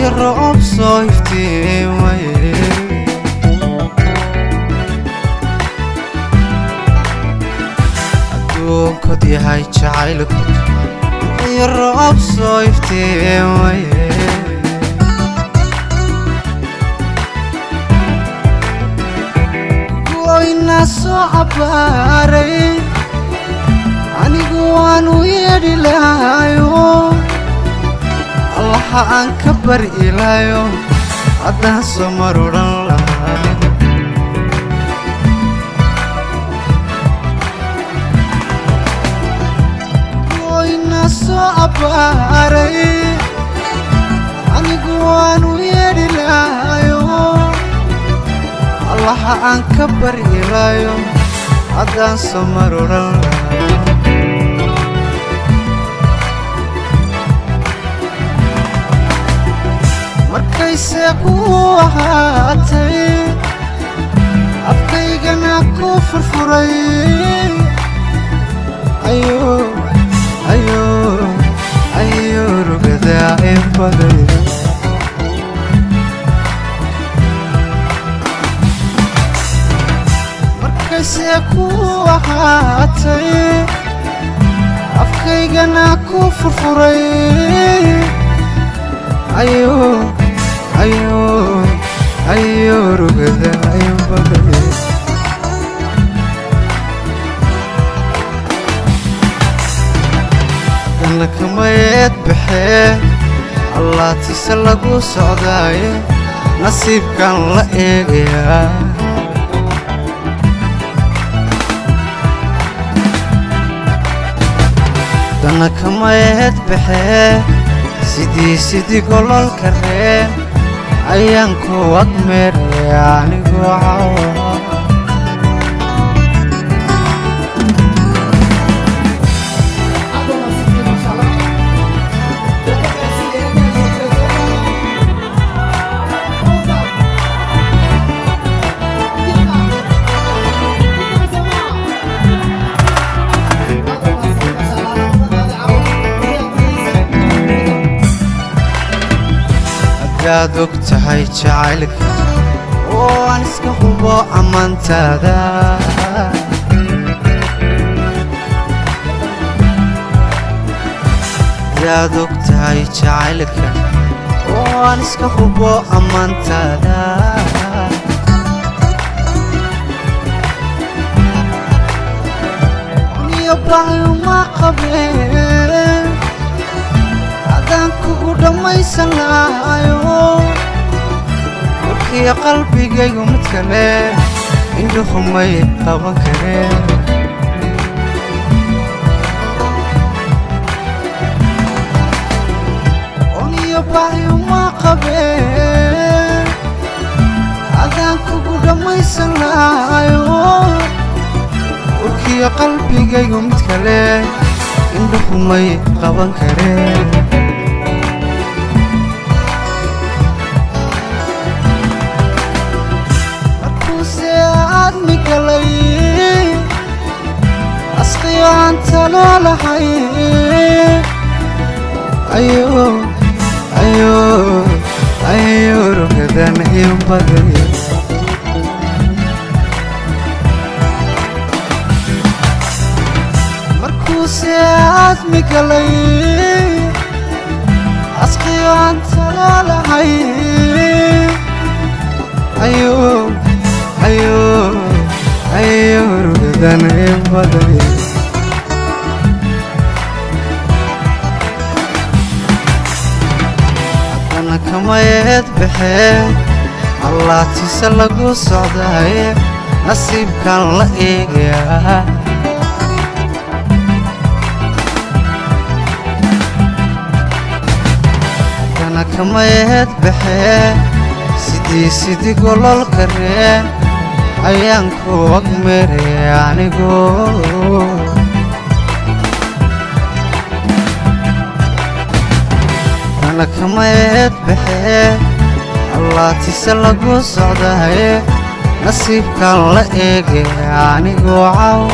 الرعب صيفتي أدون كدي هاي جعيلك الرعب صيفتي وإنا صعباري أني قوانو يدي لايو الله أنكبر إلايو أدها سمرورا لهاي وإنا صعباري أني قوانو يدي لايو الله أنكبر إلايو أدها سمرورا لهاي markayse ku ahaatay afkaygana ku furfuray ayo rugada baday markayse ku ahaatay afkaygana ku furfuray ayo rugada baday dana kamayad baxee allah tisa lagu socdaaye nasiibkan la eegayaa dana kamayad baxee sidii gololka reen ayaan ku agmeeray anigoo cawa aad ogtahay jacaylka oo aan iska hubo ammaantaada aad ogtahay jacaylka oo aan iska hubo ammaantaada niyo baayo ma qabeen adaan kugu dhammaysan lahayo warkiya qalbigaygu mid kale indhuhu may qaban kareen oniyo baayo ma qabeen adaan kugu dhammaysan lahayo warkiya qalbigaygu mid kale indhuhu may qaban kareen أسقيان تلا لحي أيو ركضان يبغي مركوسات مقلي أسقيان تلا لحي أيو ركضان يبغي كمايد بحين الله تسلقو صعداي نصيب كان لقيقيا أنا كمايد بحين سيدي قولو الكرين أيانكو وقمري عنيقو أنا كمايد بحين الله تسلقو صعداي نصيب كان لقيقيا عنيقو عوا